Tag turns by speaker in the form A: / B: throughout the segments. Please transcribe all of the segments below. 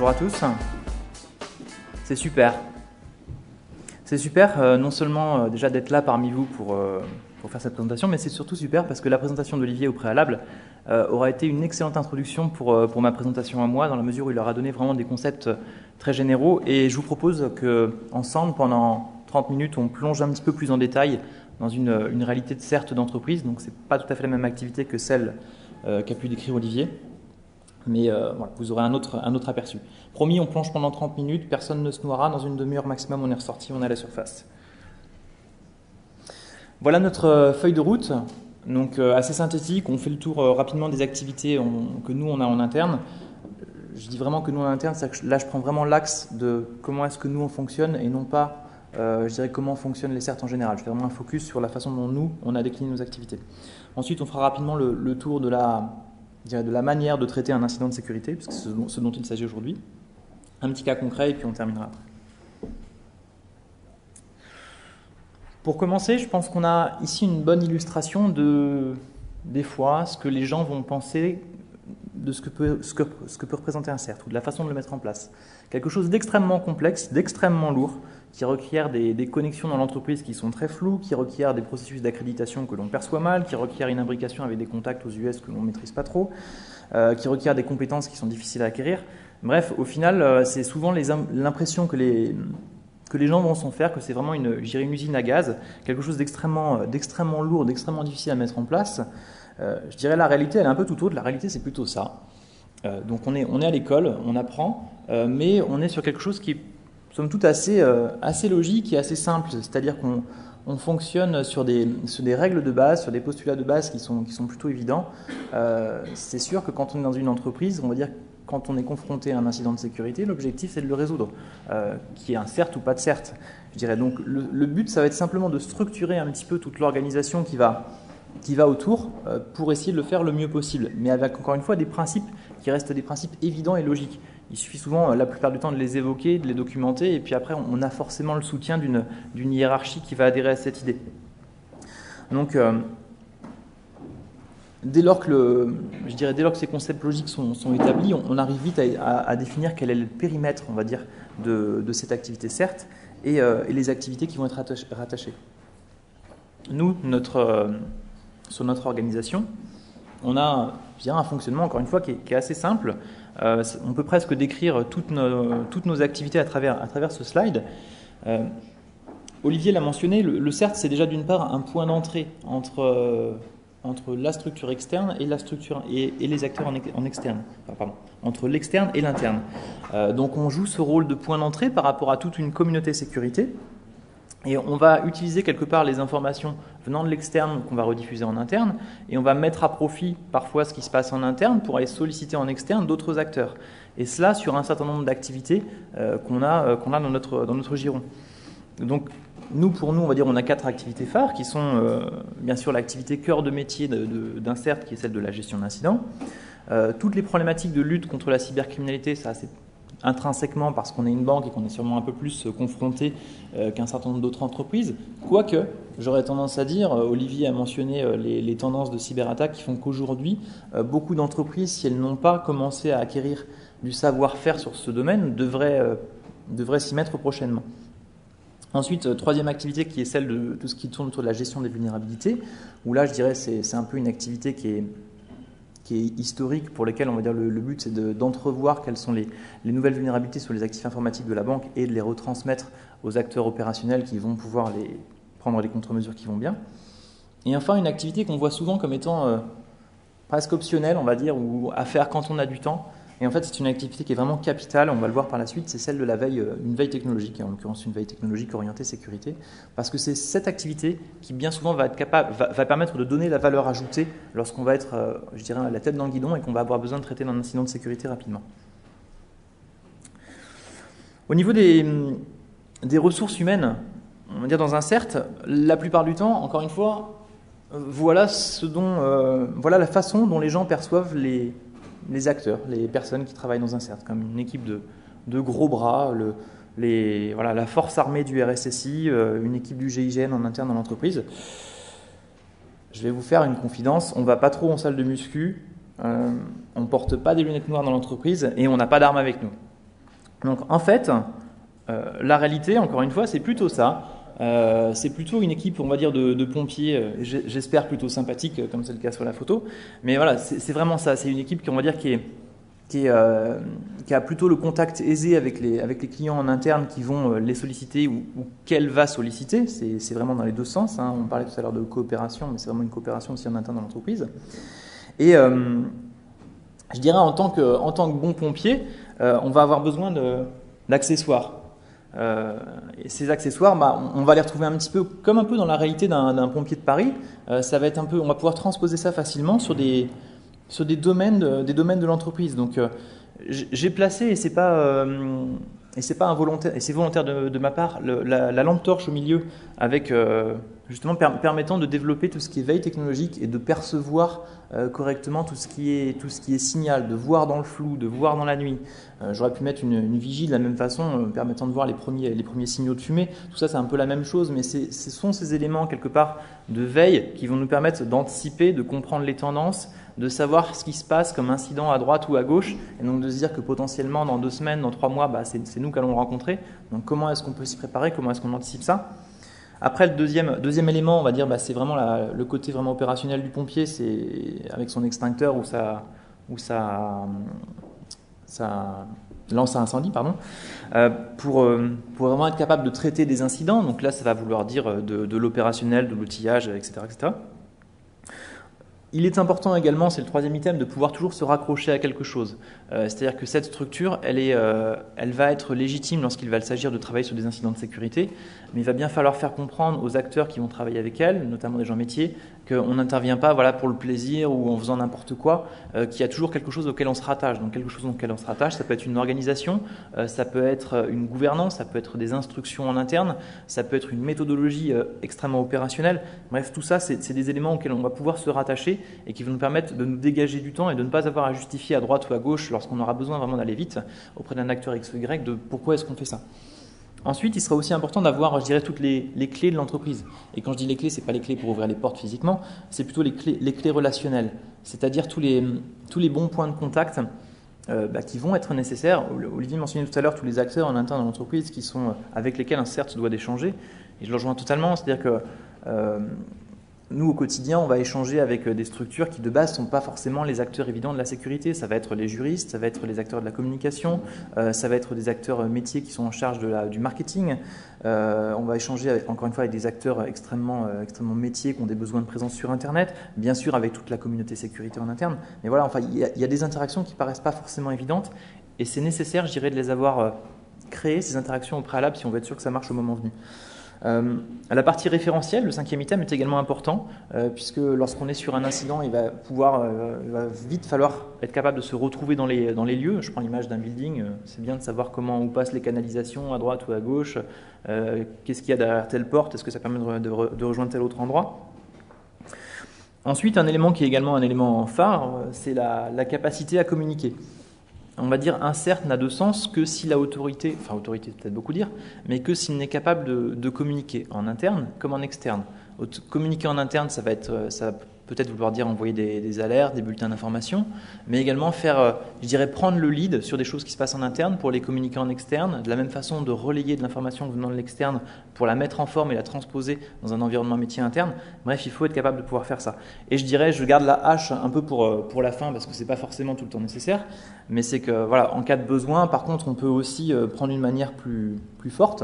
A: bonjour à tous. C'est super. C'est super non seulement déjà d'être là parmi vous pour faire cette présentation, mais c'est surtout super parce que la présentation d'Olivier au préalable aura été une excellente introduction pour ma présentation à moi, dans la mesure où il leur a donné vraiment des concepts très généraux. Et je vous propose qu'ensemble, pendant 30 minutes, on plonge un petit peu plus en détail dans une réalité certes d'entreprise. Donc, ce n'est pas tout à fait la même activité que celle qu'a pu décrire Olivier. Mais voilà, vous aurez un autre aperçu. Promis, on plonge pendant 30 minutes, personne ne se noiera, dans une demi-heure maximum, on est ressorti, on est à la surface. Voilà notre feuille de route, donc assez synthétique, on fait le tour rapidement des activités que nous on a en interne. Je dis vraiment que nous en interne, c'est que là je prends vraiment l'axe de comment est-ce que nous on fonctionne et non pas, je dirais, comment fonctionnent les CERT en général. Je fais vraiment un focus sur la façon dont nous on a décliné nos activités. Ensuite, on fera rapidement le tour de la manière de traiter un incident de sécurité, parce que c'est ce dont il s'agit aujourd'hui. Un petit cas concret et puis on terminera après. Pour commencer, je pense qu'on a ici une bonne illustration des fois, ce que les gens vont penser de ce que peut représenter un CERT, ou de la façon de le mettre en place. Quelque chose d'extrêmement complexe, d'extrêmement lourd, qui requiert des connexions dans l'entreprise qui sont très floues, qui requiert des processus d'accréditation que l'on perçoit mal, qui requiert une imbrication avec des contacts aux US que l'on ne maîtrise pas trop, qui requiert des compétences qui sont difficiles à acquérir. Bref, au final, c'est souvent l'impression que les gens vont s'en faire, que c'est vraiment une usine à gaz, quelque chose d'extrêmement lourd, d'extrêmement difficile à mettre en place. Je dirais la réalité, elle est un peu tout autre. La réalité, c'est plutôt ça. Donc on est à l'école, on apprend, mais on est sur quelque chose qui est, somme toute, assez logique et assez simple. C'est-à-dire qu'on fonctionne sur des règles de base, sur des postulats de base qui sont plutôt évidents. C'est sûr que quand on est dans une entreprise, on va dire, quand on est confronté à un incident de sécurité, l'objectif c'est de le résoudre, qu'il y ait un CERT ou pas de CERT. Je dirais donc le but, ça va être simplement de structurer un petit peu toute l'organisation qui va autour pour essayer de le faire le mieux possible, mais avec encore une fois des principes qui restent des principes évidents et logiques. Il suffit souvent, la plupart du temps, de les évoquer, de les documenter, et puis après on a forcément le soutien d'une hiérarchie qui va adhérer à cette idée. Donc dès lors que ces concepts logiques sont établis, on arrive vite à définir quel est le périmètre, on va dire, de cette activité CERT et les activités qui vont être rattachées. Nous, sur notre organisation, on a, je dirais, un fonctionnement, encore une fois, qui est assez simple. On peut presque décrire toutes nos activités à travers ce slide. Olivier l'a mentionné, le CERT, c'est déjà d'une part un point d'entrée entre la structure externe et les acteurs en externe. Enfin, pardon, entre l'externe et l'interne. Donc on joue ce rôle de point d'entrée par rapport à toute une communauté sécurité. Et on va utiliser quelque part les informations venant de l'externe qu'on va rediffuser en interne, et on va mettre à profit parfois ce qui se passe en interne pour aller solliciter en externe d'autres acteurs. Et cela sur un certain nombre d'activités qu'on a dans notre giron. Donc pour nous, on va dire, on a 4 activités phares qui sont bien sûr l'activité cœur de métier d'un CERT, qui est celle de la gestion d'incidents. Toutes les problématiques de lutte contre la cybercriminalité, ça c'est intrinsèquement parce qu'on est une banque et qu'on est sûrement un peu plus confronté qu'un certain nombre d'autres entreprises. Quoique, j'aurais tendance à dire, Olivier a mentionné les tendances de cyberattaque qui font qu'aujourd'hui, beaucoup d'entreprises, si elles n'ont pas commencé à acquérir du savoir-faire sur ce domaine, devraient s'y mettre prochainement. Ensuite, troisième activité qui est celle de tout ce qui tourne autour de la gestion des vulnérabilités, où là, je dirais, c'est un peu une activité qui est historique, pour lesquelles, on va dire, le but c'est d'entrevoir quelles sont les nouvelles vulnérabilités sur les actifs informatiques de la banque et de les retransmettre aux acteurs opérationnels qui vont pouvoir prendre les contre-mesures qui vont bien. Et enfin, une activité qu'on voit souvent comme étant presque optionnelle, on va dire, ou à faire quand on a du temps. Et en fait, c'est une activité qui est vraiment capitale, on va le voir par la suite, c'est celle de la veille, une veille technologique, et en l'occurrence une veille technologique orientée sécurité, parce que c'est cette activité qui bien souvent va permettre de donner la valeur ajoutée lorsqu'on va être, je dirais, à la tête dans le guidon et qu'on va avoir besoin de traiter un incident de sécurité rapidement. Au niveau des ressources humaines, on va dire dans un CERT, la plupart du temps, encore une fois, voilà la façon dont les gens perçoivent les acteurs, les personnes qui travaillent dans un CERT, comme une équipe de gros bras, la force armée du RSSI, une équipe du GIGN en interne dans l'entreprise. Je vais vous faire une confidence, on ne va pas trop en salle de muscu, on ne porte pas des lunettes noires dans l'entreprise et on n'a pas d'armes avec nous. Donc en fait, la réalité, encore une fois, c'est plutôt ça. C'est plutôt une équipe, on va dire, de pompiers, j'espère plutôt sympathique, comme c'est le cas sur la photo. Mais voilà, c'est vraiment ça. C'est une équipe on va dire, qui a plutôt le contact aisé avec les clients en interne qui vont les solliciter ou qu'elle va solliciter. C'est vraiment dans les deux sens, hein. On parlait tout à l'heure de coopération, mais c'est vraiment une coopération aussi en interne dans l'entreprise. Et je dirais en tant que bon pompier, on va avoir besoin d'accessoires. Et ces accessoires, on va les retrouver un petit peu comme un peu dans la réalité d'un pompier de Paris. Ça va être un peu, on va pouvoir transposer ça facilement sur des domaines de l'entreprise. Donc j'ai placé, et c'est pas involontaire, et c'est volontaire de ma part, la lampe torche au milieu, avec justement permettant de développer tout ce qui est veille technologique et de percevoir correctement tout ce qui est signal, de voir dans le flou, de voir dans la nuit. J'aurais pu mettre une vigie de la même façon, permettant de voir les premiers signaux de fumée. Tout ça, c'est un peu la même chose, mais ce sont ces éléments quelque part de veille qui vont nous permettre d'anticiper, de comprendre les tendances, de savoir ce qui se passe comme incident à droite ou à gauche, et donc de se dire que potentiellement dans 2 semaines, dans 3 mois, c'est nous qu'allons rencontrer. Donc comment est-ce qu'on peut s'y préparer, comment est-ce qu'on anticipe ça? Après, le deuxième élément, on va dire, c'est vraiment le côté vraiment opérationnel du pompier, c'est avec son extincteur ou sa lance à incendie, pardon, pour vraiment être capable de traiter des incidents. Donc là, ça va vouloir dire de l'opérationnel, de l'outillage, etc., etc. Il est important également, c'est le 3e item, de pouvoir toujours se raccrocher à quelque chose. C'est-à-dire que cette structure, elle va être légitime lorsqu'il va s'agir de travailler sur des incidents de sécurité, mais il va bien falloir faire comprendre aux acteurs qui vont travailler avec elle, notamment des gens métiers, qu'on n'intervient pas pour le plaisir ou en faisant n'importe quoi, qu'il y a toujours quelque chose auquel on se rattache. Donc quelque chose auquel on se rattache, ça peut être une organisation, ça peut être une gouvernance, ça peut être des instructions en interne, ça peut être une méthodologie extrêmement opérationnelle. Bref, tout ça, c'est des éléments auxquels on va pouvoir se rattacher et qui vont nous permettre de nous dégager du temps et de ne pas avoir à justifier à droite ou à gauche lorsqu'on aura besoin vraiment d'aller vite auprès d'un acteur X ou Y de pourquoi est-ce qu'on fait ça. Ensuite, il sera aussi important d'avoir, je dirais, toutes les clés de l'entreprise. Et quand je dis les clés, ce n'est pas les clés pour ouvrir les portes physiquement, c'est plutôt les clés relationnelles, c'est-à-dire tous les bons points de contact qui vont être nécessaires. Olivier mentionnait tout à l'heure tous les acteurs en interne dans l'entreprise avec lesquels un CERT se doit d'échanger. Et je le rejoins totalement, c'est-à-dire que nous, au quotidien, on va échanger avec des structures qui, de base, ne sont pas forcément les acteurs évidents de la sécurité. Ça va être les juristes, ça va être les acteurs de la communication, ça va être des acteurs métiers qui sont en charge du marketing. On va échanger, encore une fois, avec des acteurs extrêmement métiers qui ont des besoins de présence sur Internet, bien sûr avec toute la communauté sécurité en interne. Mais voilà, enfin, il y a des interactions qui ne paraissent pas forcément évidentes et c'est nécessaire, je dirais, de les avoir créées, ces interactions au préalable, si on veut être sûr que ça marche au moment venu. La partie référentielle, le 5e item, est également important puisque lorsqu'on est sur un incident, il va vite falloir être capable de se retrouver dans les lieux. Je prends l'image d'un building, c'est bien de savoir où passent les canalisations à droite ou à gauche, qu'est-ce qu'il y a derrière telle porte, est-ce que ça permet de rejoindre tel autre endroit. Ensuite, un élément qui est également un élément phare, c'est la capacité à communiquer. On va dire un CERT n'a de sens que si l'autorité, enfin autorité peut-être beaucoup dire, mais que s'il n'est capable de communiquer en interne comme en externe. Communiquer en interne, ça va peut-être vouloir dire envoyer des alertes, des bulletins d'information, mais également prendre le lead sur des choses qui se passent en interne pour les communiquer en externe, de la même façon de relayer de l'information venant de l'externe pour la mettre en forme et la transposer dans un environnement métier interne. Bref, il faut être capable de pouvoir faire ça. Et je garde la hache un peu pour la fin parce que c'est pas forcément tout le temps nécessaire, mais c'est que voilà, en cas de besoin, par contre, on peut aussi prendre une manière plus forte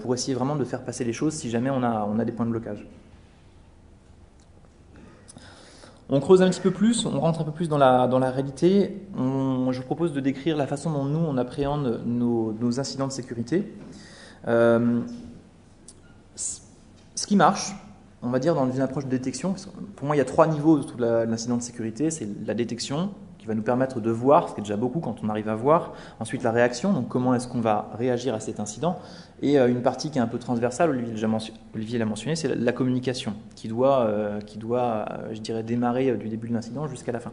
A: pour essayer vraiment de faire passer les choses si jamais on a des points de blocage. On creuse un petit peu plus, on rentre un peu plus dans la réalité. Je vous propose de décrire la façon dont nous, on appréhende nos incidents de sécurité. Ce qui marche, on va dire, dans une approche de détection, parce que pour moi, il y a 3 niveaux de l'incident de sécurité. C'est la détection, qui va nous permettre de voir, ce qui est déjà beaucoup quand on arrive à voir. Ensuite, la réaction, donc comment est-ce qu'on va réagir à cet incident. Et une partie qui est un peu transversale, Olivier l'a mentionné, c'est la communication, qui doit je dirais, démarrer du début de l'incident jusqu'à la fin.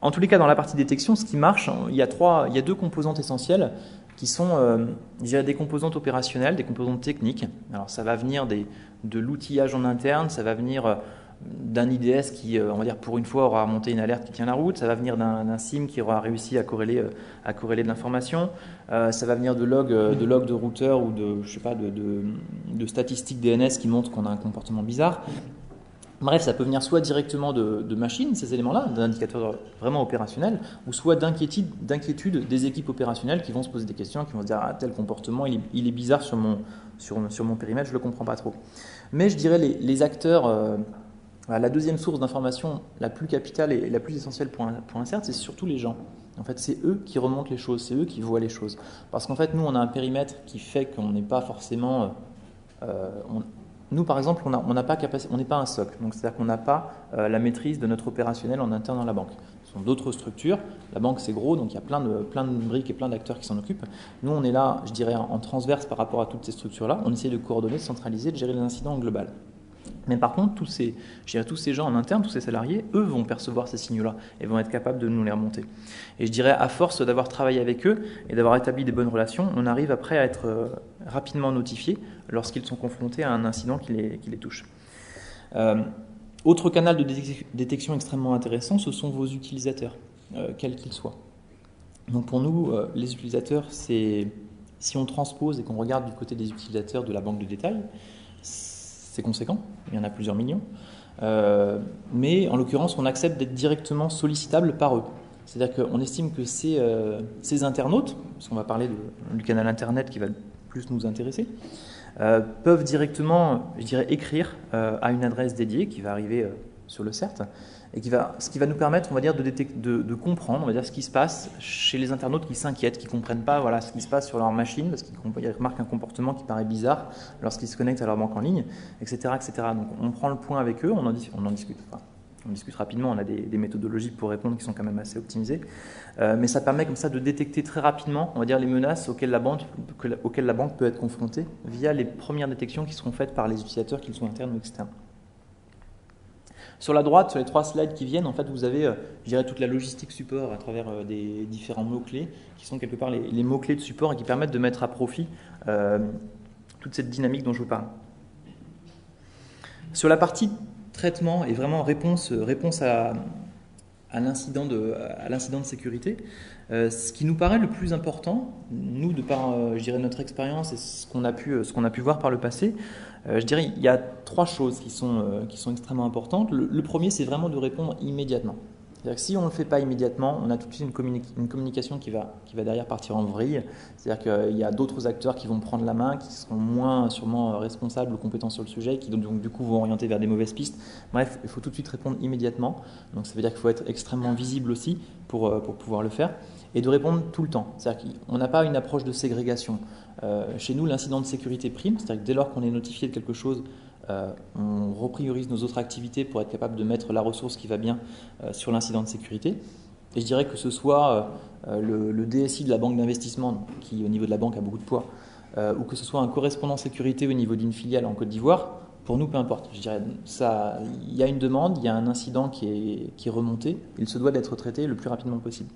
A: En tous les cas, dans la partie détection, ce qui marche, il y a 2 composantes essentielles qui sont des composantes opérationnelles, des composantes techniques. Alors ça va venir de l'outillage en interne, ça va venir d'un IDS qui, on va dire, pour une fois, aura monté une alerte qui tient la route. Ça va venir d'un SIM qui aura réussi à corréler de l'information. Ça va venir de logs de routeurs ou je sais pas, de statistiques DNS qui montrent qu'on a un comportement bizarre. Bref, ça peut venir soit directement de machines, ces éléments-là, d'indicateurs vraiment opérationnels, ou soit d'inquiétude des équipes opérationnelles qui vont se poser des questions, qui vont se dire ah, tel comportement, il est bizarre sur mon périmètre, je ne le comprends pas trop. Mais je dirais les acteurs, la deuxième source d'information la plus capitale et la plus essentielle pour un CERT, c'est surtout les gens. En fait, c'est eux qui remontent les choses, c'est eux qui voient les choses. Parce qu'en fait, nous, on a un périmètre qui fait qu'on n'est pas forcément... Nous, par exemple, on n'est pas un SOC, donc c'est-à-dire qu'on n'a pas la maîtrise de notre opérationnel en interne dans la banque. Ce sont d'autres structures. La banque, c'est gros, donc il y a plein de briques et plein d'acteurs qui s'en occupent. Nous, on est là, je dirais, en transverse par rapport à toutes ces structures-là. On essaie de coordonner, de centraliser, de gérer les incidents en global. Mais par contre, tous ces gens en interne, tous ces salariés, eux vont percevoir ces signaux-là et vont être capables de nous les remonter. Et je dirais, à force d'avoir travaillé avec eux et d'avoir établi des bonnes relations, on arrive après à être rapidement notifiés lorsqu'ils sont confrontés à un incident qui les touche. Autre canal de détection extrêmement intéressant, ce sont vos utilisateurs, quels qu'ils soient. Donc pour nous, les utilisateurs, si on transpose et qu'on regarde du côté des utilisateurs de la banque de détail, c'est conséquent, il y en a plusieurs millions, mais en l'occurrence, on accepte d'être directement sollicitable par eux. C'est-à-dire qu'on estime que ces internautes, parce qu'on va parler du canal Internet qui va le plus nous intéresser, peuvent directement, je dirais, écrire à une adresse dédiée qui va arriver sur le CERT, et ce qui va nous permettre, on va dire, de comprendre, on va dire, ce qui se passe chez les internautes qui s'inquiètent, qui ne comprennent pas ce qui se passe sur leur machine, parce qu'ils remarquent un comportement qui paraît bizarre lorsqu'ils se connectent à leur banque en ligne, etc. etc. Donc on prend le point avec eux, on en discute. Enfin, on discute rapidement, on a des méthodologies pour répondre qui sont quand même assez optimisées, mais ça permet comme ça de détecter très rapidement, on va dire, les menaces auxquelles la banque peut être confrontée via les premières détections qui seront faites par les utilisateurs, qu'ils soient internes ou externes. Sur la droite, sur les 3 slides qui viennent, en fait, vous avez, je dirais, toute la logistique support à travers des différents mots-clés, qui sont quelque part les mots-clés de support et qui permettent de mettre à profit toute cette dynamique dont je vous parle. Sur la partie traitement et vraiment réponse à l'incident de sécurité, ce qui nous paraît le plus important, nous, de par, je dirais, notre expérience et ce qu'on a pu voir par le passé, je dirais il y a 3 choses qui sont extrêmement importantes. Le premier, c'est vraiment de répondre immédiatement. C'est-à-dire que si on ne le fait pas immédiatement, on a tout de suite une communication qui va derrière partir en vrille. C'est-à-dire qu'il y a d'autres acteurs qui vont prendre la main, qui seront moins sûrement responsables ou compétents sur le sujet, qui donc du coup vont orienter vers des mauvaises pistes. Bref, il faut tout de suite répondre immédiatement. Donc ça veut dire qu'il faut être extrêmement visible aussi pour pouvoir le faire. Et de répondre tout le temps. C'est-à-dire qu'on n'a pas une approche de ségrégation. Chez nous, l'incident de sécurité prime, c'est-à-dire que dès lors qu'on est notifié de quelque chose, on repriorise nos autres activités pour être capable de mettre la ressource qui va bien sur l'incident de sécurité. Et je dirais que ce soit le DSI de la banque d'investissement, qui au niveau de la banque a beaucoup de poids, ou que ce soit un correspondant sécurité au niveau d'une filiale en Côte d'Ivoire, pour nous, peu importe. Je dirais, il y a une demande, il y a un incident qui est remonté, il se doit d'être traité le plus rapidement possible.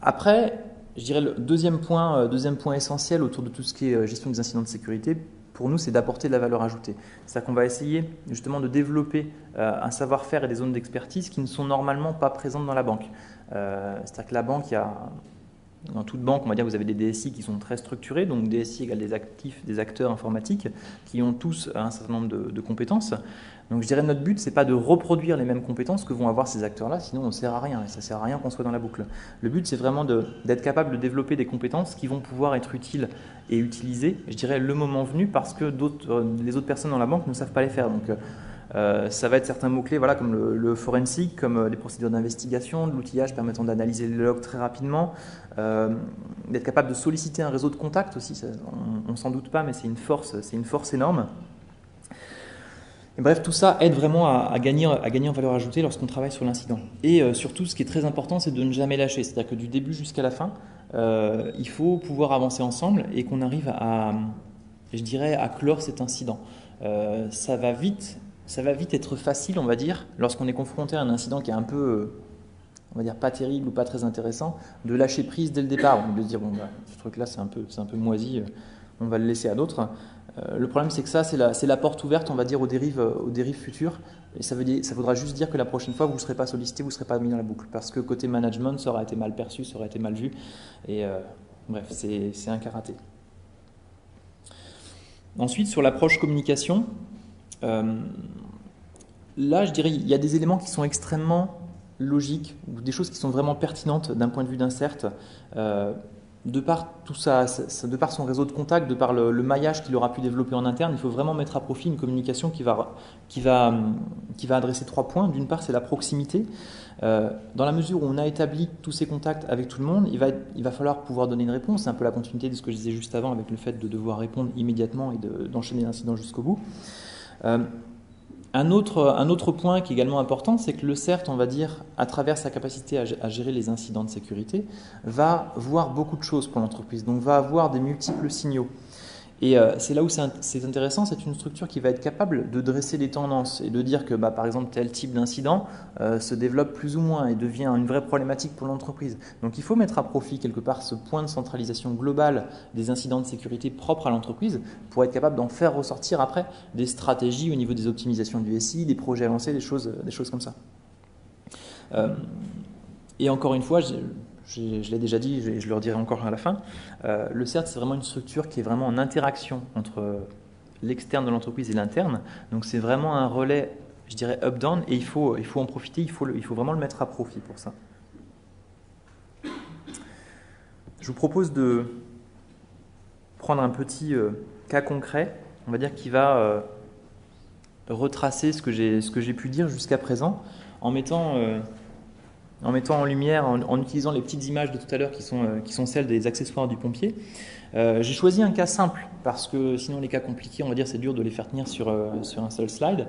A: Après, je dirais le deuxième point essentiel autour de tout ce qui est gestion des incidents de sécurité, pour nous, c'est d'apporter de la valeur ajoutée. C'est-à-dire qu'on va essayer justement de développer un savoir-faire et des zones d'expertise qui ne sont normalement pas présentes dans la banque. C'est-à-dire que la banque, dans toute banque, on va dire, vous avez des DSI qui sont très structurés, donc DSI égale des acteurs informatiques qui ont tous un certain nombre de compétences. Donc je dirais notre but, c'est pas de reproduire les mêmes compétences que vont avoir ces acteurs-là, sinon on ne sert à rien, et ça ne sert à rien qu'on soit dans la boucle. Le but, c'est vraiment d'être capable de développer des compétences qui vont pouvoir être utiles et utilisées, je dirais, le moment venu, parce que les autres personnes dans la banque ne savent pas les faire. Donc ça va être certains mots-clés, voilà, comme le forensic, comme les procédures d'investigation, de l'outillage permettant d'analyser les logs très rapidement, d'être capable de solliciter un réseau de contacts aussi, on ne s'en doute pas, mais c'est une force énorme. Et bref, tout ça aide vraiment à gagner en valeur ajoutée lorsqu'on travaille sur l'incident. Et surtout, ce qui est très important, c'est de ne jamais lâcher. C'est-à-dire que du début jusqu'à la fin, il faut pouvoir avancer ensemble et qu'on arrive à clore cet incident. Ça va vite être facile, on va dire, lorsqu'on est confronté à un incident qui est un peu, on va dire, pas terrible ou pas très intéressant, de lâcher prise dès le départ. Donc de se dire, bon, ce truc-là, c'est un peu moisi, on va le laisser à d'autres. Le problème, c'est que ça, c'est la porte ouverte, on va dire, aux dérives futures. Et ça voudra juste dire que la prochaine fois, vous ne serez pas sollicité, vous ne serez pas mis dans la boucle. Parce que côté management, ça aura été mal perçu, ça aura été mal vu. Et bref, c'est un karaté. Ensuite, sur l'approche communication, là, je dirais, il y a des éléments qui sont extrêmement logiques, ou des choses qui sont vraiment pertinentes d'un point de vue d'Insert. De par tout ça, de par son réseau de contacts, de par le maillage qu'il aura pu développer en interne, il faut vraiment mettre à profit une communication qui va adresser 3 points. D'une part, c'est la proximité. Dans la mesure où on a établi tous ces contacts avec tout le monde, il va falloir pouvoir donner une réponse. C'est un peu la continuité de ce que je disais juste avant avec le fait de devoir répondre immédiatement et d'enchaîner l'incident jusqu'au bout. Un autre point qui est également important, c'est que le CERT, on va dire, à travers sa capacité à gérer les incidents de sécurité, va voir beaucoup de choses pour l'entreprise, donc va avoir des multiples signaux. Et c'est là où c'est intéressant, c'est une structure qui va être capable de dresser des tendances et de dire que, par exemple, tel type d'incident se développe plus ou moins et devient une vraie problématique pour l'entreprise. Donc il faut mettre à profit quelque part ce point de centralisation globale des incidents de sécurité propres à l'entreprise pour être capable d'en faire ressortir après des stratégies au niveau des optimisations du SI, des projets avancés, des choses comme ça. Et encore une fois, je l'ai déjà dit, je le redirai encore à la fin, le CERT, c'est vraiment une structure qui est vraiment en interaction entre l'externe de l'entreprise et l'interne. Donc c'est vraiment un relais, je dirais, up-down, et il faut en profiter, il faut vraiment le mettre à profit pour ça. Je vous propose de prendre un petit cas concret, on va dire, qui va retracer ce que j'ai pu dire jusqu'à présent, en mettant en lumière, en utilisant les petites images de tout à l'heure qui sont celles des accessoires du pompier. J'ai choisi un cas simple parce que sinon les cas compliqués, on va dire, c'est dur de les faire tenir sur un seul slide.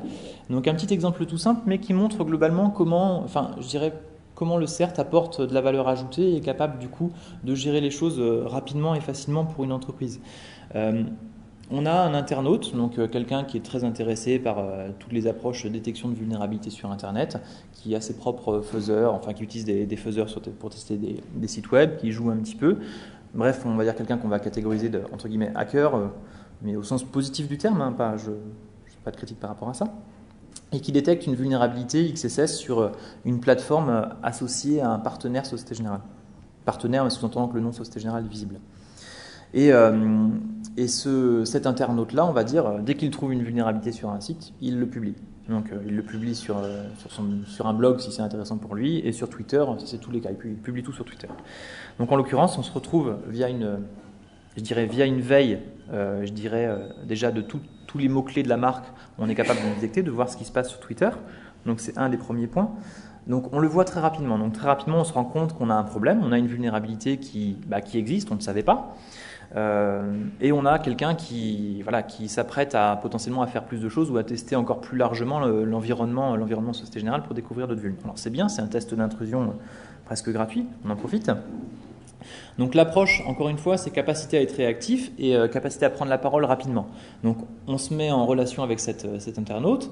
A: Donc un petit exemple tout simple, mais qui montre globalement comment le CERT apporte de la valeur ajoutée et est capable du coup de gérer les choses rapidement et facilement pour une entreprise. On a un internaute, donc quelqu'un qui est très intéressé par toutes les approches de détection de vulnérabilité sur Internet, qui a ses propres faiseurs, enfin qui utilise des faiseurs pour tester des sites web, qui joue un petit peu. Bref, on va dire quelqu'un qu'on va catégoriser de, entre guillemets, hacker, mais au sens positif du terme, hein, je n'ai pas de critique par rapport à ça, et qui détecte une vulnérabilité XSS sur une plateforme associée à un partenaire Société Générale. Partenaire, mais sous-entendant que le nom Société Générale est visible. Et cet internaute-là, on va dire, dès qu'il trouve une vulnérabilité sur un site, il le publie. Donc il le publie sur un blog si c'est intéressant pour lui, et sur Twitter, si c'est tous les cas, il publie tout sur Twitter. Donc en l'occurrence, on se retrouve via une veille, déjà de tous les mots-clés de la marque, on est capable de détecter, de voir ce qui se passe sur Twitter. Donc c'est un des premiers points. Donc on le voit très rapidement. Donc très rapidement, on se rend compte qu'on a un problème, on a une vulnérabilité qui existe, on ne savait pas. Et on a quelqu'un qui s'apprête potentiellement à faire plus de choses ou à tester encore plus largement l'environnement Société Générale pour découvrir d'autres vulnes. Alors c'est bien, c'est un test d'intrusion presque gratuit, on en profite. Donc l'approche, encore une fois, c'est capacité à être réactif et capacité à prendre la parole rapidement. Donc on se met en relation avec cet internaute.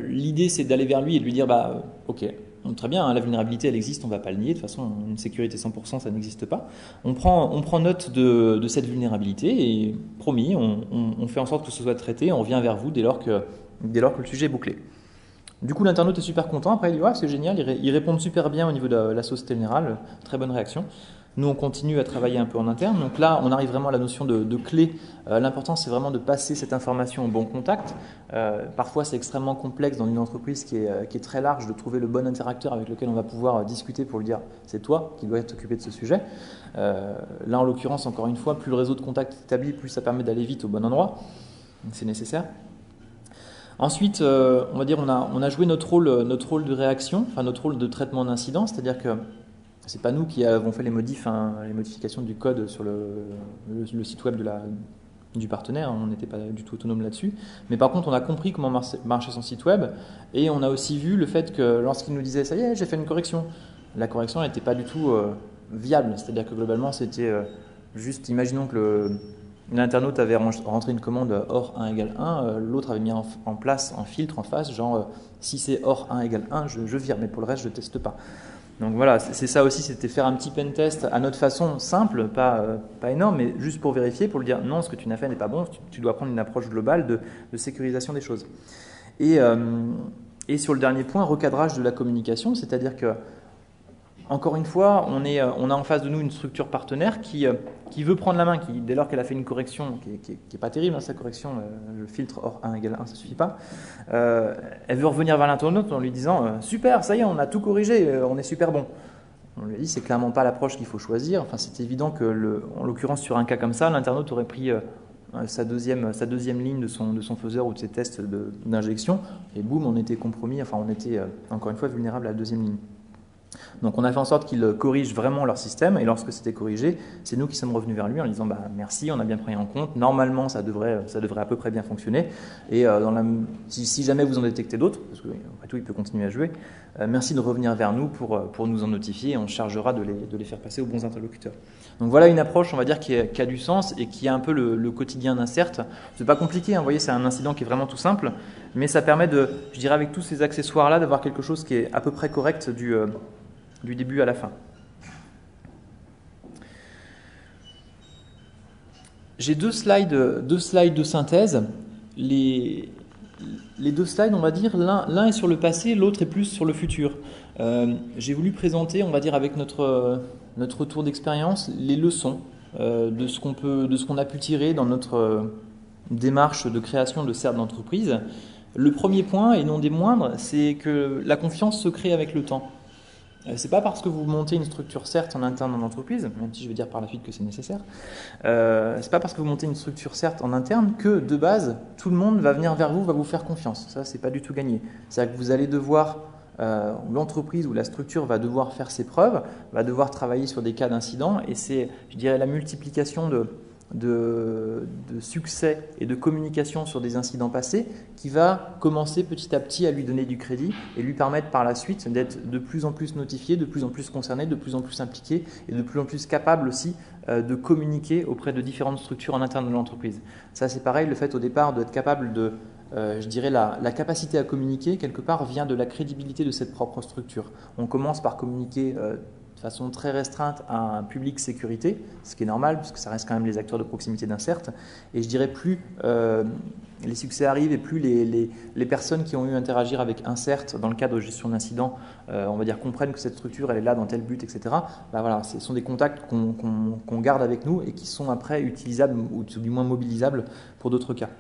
A: L'idée, c'est d'aller vers lui et de lui dire ok, très bien, hein, la vulnérabilité, elle existe, on ne va pas le nier. De toute façon, une sécurité 100%, ça n'existe pas. On prend note de cette vulnérabilité et promis, on fait en sorte que ce soit traité. On revient vers vous dès lors que le sujet est bouclé. Du coup, l'internaute est super content. Après, il dit c'est génial, ils répondent super bien au niveau de la Société Générale. Très bonne réaction. Nous, on continue à travailler un peu en interne. Donc là, on arrive vraiment à la notion de clé. L'important, c'est vraiment de passer cette information au bon contact. Parfois, c'est extrêmement complexe dans une entreprise qui est très large de trouver le bon interacteur avec lequel on va pouvoir discuter pour lui dire « c'est toi qui dois t'occuper de ce sujet ». Là, en l'occurrence, encore une fois, plus le réseau de contact est établi, plus ça permet d'aller vite au bon endroit. Donc, c'est nécessaire. Ensuite, on va dire, on a joué notre rôle de réaction, enfin notre rôle de traitement d'incident, c'est-à-dire que c'est pas nous qui avons fait les modifications du code sur le site web du partenaire, on n'était pas du tout autonome là-dessus. Mais par contre, on a compris comment marchait son site web et on a aussi vu le fait que lorsqu'il nous disait « ça y est, j'ai fait une correction », la correction n'était pas du tout viable. C'est-à-dire que globalement, c'était juste, imaginons que l'internaute avait rentré une commande OR 1 égale 1, l'autre avait mis en place un filtre en face, genre si c'est OR 1 égale 1, je vire, mais pour le reste, je ne teste pas. Donc voilà, c'est ça aussi, c'était faire un petit pen test à notre façon, simple, pas énorme, mais juste pour vérifier, pour lui dire non, ce que tu n'as fait n'est pas bon, tu dois prendre une approche globale de sécurisation des choses. Et sur le dernier point, recadrage de la communication, c'est-à-dire que, encore une fois, on a en face de nous une structure partenaire qui veut prendre la main, qui, dès lors qu'elle a fait une correction, qui n'est pas terrible, hein, sa correction, le filtre hors 1 égale 1, ça ne suffit pas, elle veut revenir vers l'internaute en lui disant super, ça y est, on a tout corrigé, on est super bon. On lui a dit, c'est clairement pas l'approche qu'il faut choisir. Enfin, c'est évident que, en l'occurrence, sur un cas comme ça, l'internaute aurait pris sa deuxième ligne de son faiseur ou de ses tests d'injection, et boum, on était compromis, enfin, on était encore une fois vulnérable à la deuxième ligne. Donc on a fait en sorte qu'ils corrigent vraiment leur système, et lorsque c'était corrigé, c'est nous qui sommes revenus vers lui en disant merci, on a bien pris en compte, normalement ça devrait à peu près bien fonctionner, et si jamais vous en détectez d'autres, parce qu'après tout il peut continuer à jouer, merci de revenir vers nous pour nous en notifier, et on chargera de les faire passer aux bons interlocuteurs. Donc voilà une approche, on va dire, qui a du sens et qui a un peu le quotidien d'un CERT. C'est pas compliqué, hein, vous voyez, c'est un incident qui est vraiment tout simple, mais ça permet je dirais avec tous ces accessoires-là, d'avoir quelque chose qui est à peu près correct du début à la fin. J'ai deux slides de synthèse. Les deux slides, on va dire, l'un est sur le passé, l'autre est plus sur le futur. J'ai voulu présenter, on va dire, avec notre retour d'expérience, les leçons de ce qu'on a pu tirer dans notre démarche de création de CERT d'entreprise. Le premier point, et non des moindres, c'est que la confiance se crée avec le temps. C'est pas parce que vous montez une structure CERT en interne dans l'entreprise, même si je vais dire par la suite que c'est nécessaire, c'est pas parce que vous montez une structure CERT en interne que de base tout le monde va venir vers vous, va vous faire confiance. Ça, c'est pas du tout gagné. C'est-à-dire que vous allez devoir, l'entreprise ou la structure va devoir faire ses preuves, va devoir travailler sur des cas d'incidents, et c'est, je dirais, la multiplication de succès et de communication sur des incidents passés qui va commencer petit à petit à lui donner du crédit et lui permettre par la suite d'être de plus en plus notifié, de plus en plus concerné, de plus en plus impliqué et de plus en plus capable aussi de communiquer auprès de différentes structures en interne de l'entreprise. Ça, c'est pareil, le fait au départ d'être capable de, je dirais, la capacité à communiquer quelque part vient de la crédibilité de cette propre structure. On commence par communiquer de façon très restreinte à un public sécurité, ce qui est normal puisque ça reste quand même les acteurs de proximité d'un CERT. Et je dirais plus les succès arrivent et plus les personnes qui ont eu à interagir avec un CERT dans le cadre de gestion d'incidents, on va dire, comprennent que cette structure elle est là dans tel but, etc. Voilà, ce sont des contacts qu'on garde avec nous et qui sont après utilisables ou du moins mobilisables pour d'autres cas.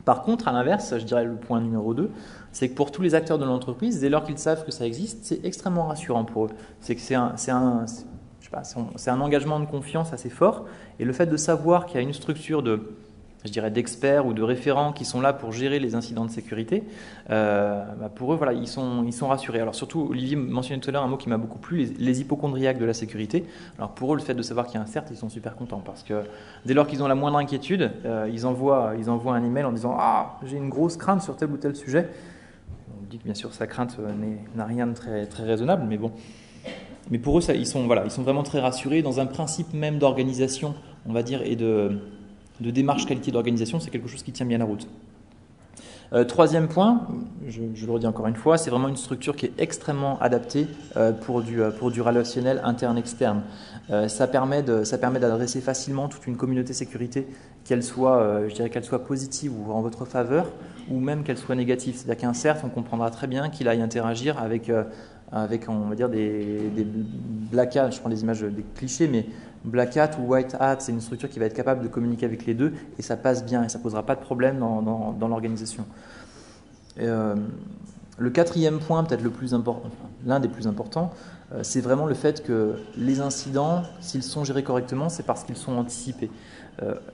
A: Par contre, à l'inverse, je dirais le point numéro 2, c'est que pour tous les acteurs de l'entreprise, dès lors qu'ils savent que ça existe, c'est extrêmement rassurant pour eux. C'est que c'est un engagement de confiance assez fort. Et le fait de savoir qu'il y a une structure d'experts ou de référents qui sont là pour gérer les incidents de sécurité, pour eux, voilà, ils sont rassurés. Alors surtout, Olivier mentionnait tout à l'heure un mot qui m'a beaucoup plu, les hypocondriaques de la sécurité. Alors pour eux, le fait de savoir qu'il y a un CERT, ils sont super contents parce que dès lors qu'ils ont la moindre inquiétude, ils envoient un email en disant « Ah, j'ai une grosse crainte sur tel ou tel sujet ». On dit que bien sûr, sa crainte n'a rien de très, très raisonnable, mais bon. Mais pour eux, ils sont vraiment très rassurés dans un principe même d'organisation, on va dire, et de démarche qualité d'organisation, c'est quelque chose qui tient bien la route. Troisième point, je le redis encore une fois, c'est vraiment une structure qui est extrêmement adaptée pour du relationnel interne-externe. Ça permet d'adresser facilement toute une communauté sécurité, qu'elle soit positive ou en votre faveur, ou même qu'elle soit négative. C'est-à-dire qu'un CERT, on comprendra très bien qu'il aille interagir avec on va dire, des black hats, je prends des images, des clichés, mais black hat ou white hat, c'est une structure qui va être capable de communiquer avec les deux et ça passe bien et ça ne posera pas de problème dans l'organisation. Le quatrième point, peut-être l'un des plus importants, c'est vraiment le fait que les incidents, s'ils sont gérés correctement, c'est parce qu'ils sont anticipés.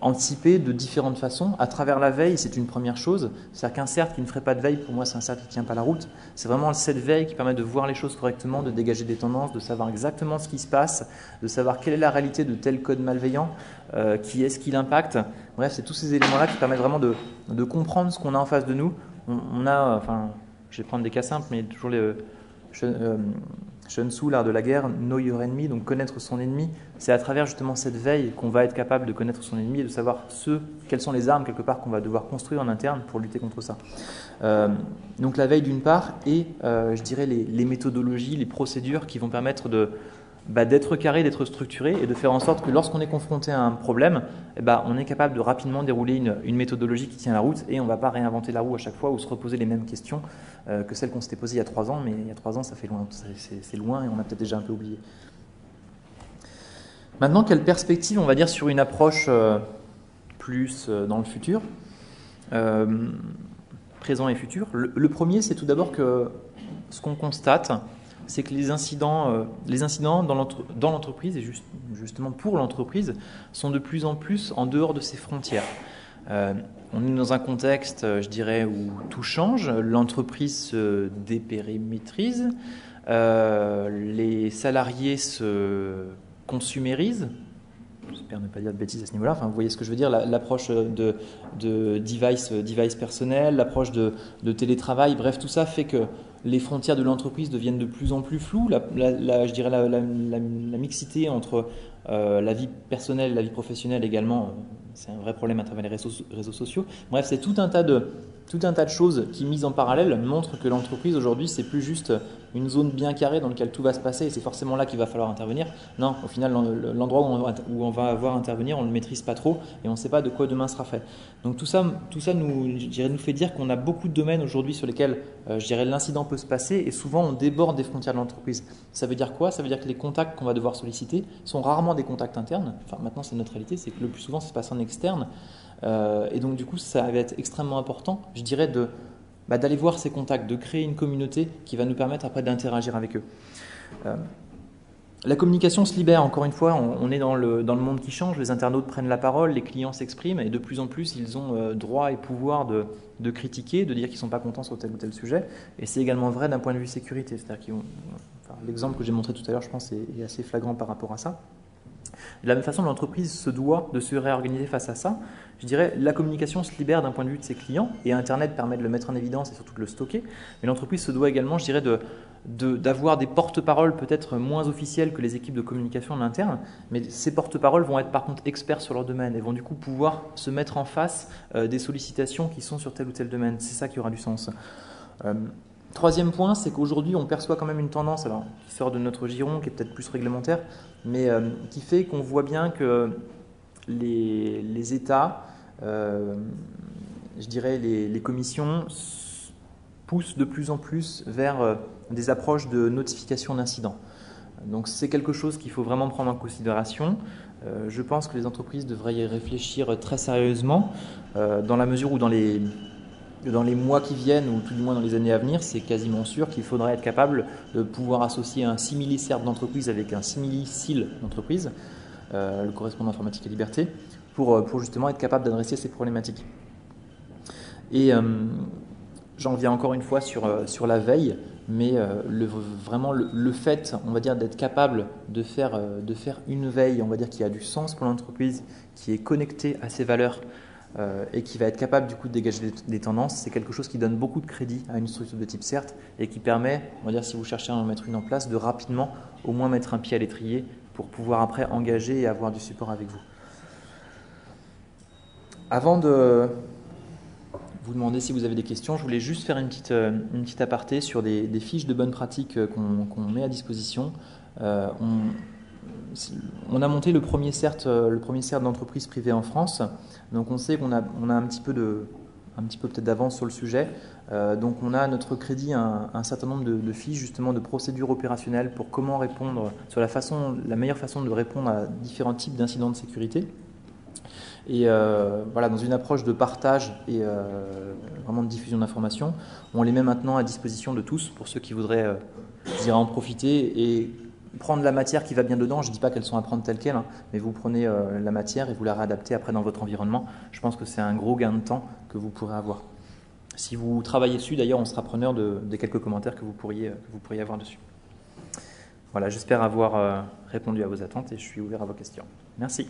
A: Anticipés de différentes façons. À travers la veille, c'est une première chose. C'est-à-dire qu'un CERT qui ne ferait pas de veille, pour moi, c'est un CERT qui ne tient pas la route. C'est vraiment cette veille qui permet de voir les choses correctement, de dégager des tendances, de savoir exactement ce qui se passe, de savoir quelle est la réalité de tel code malveillant, qui est-ce qui l'impacte. Bref, c'est tous ces éléments-là qui permettent vraiment de comprendre ce qu'on a en face de nous. Je vais prendre des cas simples, mais toujours Sun Tzu, l'art de la guerre, know your enemy, donc connaître son ennemi. C'est à travers justement cette veille qu'on va être capable de connaître son ennemi et de savoir quelles sont les armes quelque part qu'on va devoir construire en interne pour lutter contre ça. Donc la veille d'une part et je dirais les méthodologies, les procédures qui vont permettre d'être carré, d'être structuré et de faire en sorte que lorsqu'on est confronté à un problème, on est capable de rapidement dérouler une méthodologie qui tient la route et on ne va pas réinventer la roue à chaque fois ou se reposer les mêmes questions que celles qu'on s'était posées il y a 3 ans, mais il y a 3 ans ça fait loin, c'est loin et on a peut-être déjà un peu oublié. Maintenant, quelle perspective on va dire sur une approche plus dans le futur, présent et futur. Le premier, c'est tout d'abord que ce qu'on constate, c'est que les incidents dans l'entreprise et justement pour l'entreprise sont de plus en plus en dehors de ses frontières. On est dans un contexte, je dirais, où tout change, l'entreprise se dépérimétrise, les salariés se consumérisent. J'espère ne pas dire de bêtises à ce niveau-là. Enfin, vous voyez ce que je veux dire, l'approche de device personnel, l'approche de télétravail, bref, tout ça fait que les frontières de l'entreprise deviennent de plus en plus floues. Je dirais la mixité entre la vie personnelle et la vie professionnelle également, c'est un vrai problème à travers les réseaux sociaux. Bref, c'est tout un tas de choses qui, mises en parallèle, montrent que l'entreprise aujourd'hui, c'est plus juste une zone bien carrée dans laquelle tout va se passer et c'est forcément là qu'il va falloir intervenir. Non, au final, l'endroit où on va avoir à intervenir, on ne le maîtrise pas trop et on ne sait pas de quoi demain sera fait. Donc tout ça nous fait dire qu'on a beaucoup de domaines aujourd'hui sur lesquels l'incident peut se passer et souvent on déborde des frontières de l'entreprise. Ça veut dire quoi? Ça veut dire que les contacts qu'on va devoir solliciter sont rarement des contacts internes. Enfin, maintenant, c'est notre réalité, c'est que le plus souvent, ça se passe en externe. Et donc, du coup, ça va être extrêmement important, je dirais, d'aller voir ces contacts, de créer une communauté qui va nous permettre après d'interagir avec eux. La communication se libère, encore une fois, on est dans le monde qui change, les internautes prennent la parole, les clients s'expriment et de plus en plus, ils ont droit et pouvoir de critiquer, de dire qu'ils ne sont pas contents sur tel ou tel sujet. Et c'est également vrai d'un point de vue sécurité. C'est-à-dire l'exemple que j'ai montré tout à l'heure, je pense, est assez flagrant par rapport à ça. De la même façon, l'entreprise se doit de se réorganiser face à ça. Je dirais, la communication se libère d'un point de vue de ses clients et Internet permet de le mettre en évidence et surtout de le stocker. Mais l'entreprise se doit également, je dirais, d'avoir des porte-paroles peut-être moins officiels que les équipes de communication en interne, mais ces porte-paroles vont être par contre experts sur leur domaine et vont du coup pouvoir se mettre en face des sollicitations qui sont sur tel ou tel domaine. C'est ça qui aura du sens. Troisième point, c'est qu'aujourd'hui on perçoit quand même une tendance qui sort de notre giron, qui est peut-être plus réglementaire, mais qui fait qu'on voit bien que les États, je dirais les commissions, poussent de plus en plus vers des approches de notification d'incidents. Donc c'est quelque chose qu'il faut vraiment prendre en considération. Je pense que les entreprises devraient y réfléchir très sérieusement, dans la mesure où dans les mois qui viennent, ou tout du moins dans les années à venir, c'est quasiment sûr qu'il faudra être capable de pouvoir associer un simili-CERT d'entreprise avec un simili-SIL d'entreprise, le correspondant informatique et liberté, pour justement être capable d'adresser ces problématiques. Et j'en viens encore une fois sur la veille, mais vraiment le fait, on va dire, d'être capable de faire une veille, on va dire, qui a du sens pour l'entreprise, qui est connectée à ses valeurs, et qui va être capable du coup de dégager des tendances, c'est quelque chose qui donne beaucoup de crédit à une structure de type CERT et qui permet, on va dire, si vous cherchez à en mettre une en place, de rapidement au moins mettre un pied à l'étrier pour pouvoir après engager et avoir du support avec vous. Avant de vous demander si vous avez des questions, je voulais juste faire une petite aparté sur des fiches de bonnes pratiques qu'on met à disposition. On a monté le premier CERT d'entreprise privée en France, donc on sait qu'on a un petit peu peut-être d'avance sur le sujet. Donc on a à notre crédit un certain nombre de fiches justement de procédures opérationnelles pour comment répondre sur la meilleure façon de répondre à différents types d'incidents de sécurité. Et voilà, dans une approche de partage et vraiment de diffusion d'informations, on les met maintenant à disposition de tous pour ceux qui voudraient en profiter et prendre la matière qui va bien dedans. Je ne dis pas qu'elles sont à prendre telles quelles, mais vous prenez la matière et vous la réadaptez après dans votre environnement. Je pense que c'est un gros gain de temps que vous pourrez avoir. Si vous travaillez dessus, d'ailleurs, on sera preneur des quelques commentaires que vous pourriez avoir dessus. Voilà, j'espère avoir répondu à vos attentes et je suis ouvert à vos questions. Merci.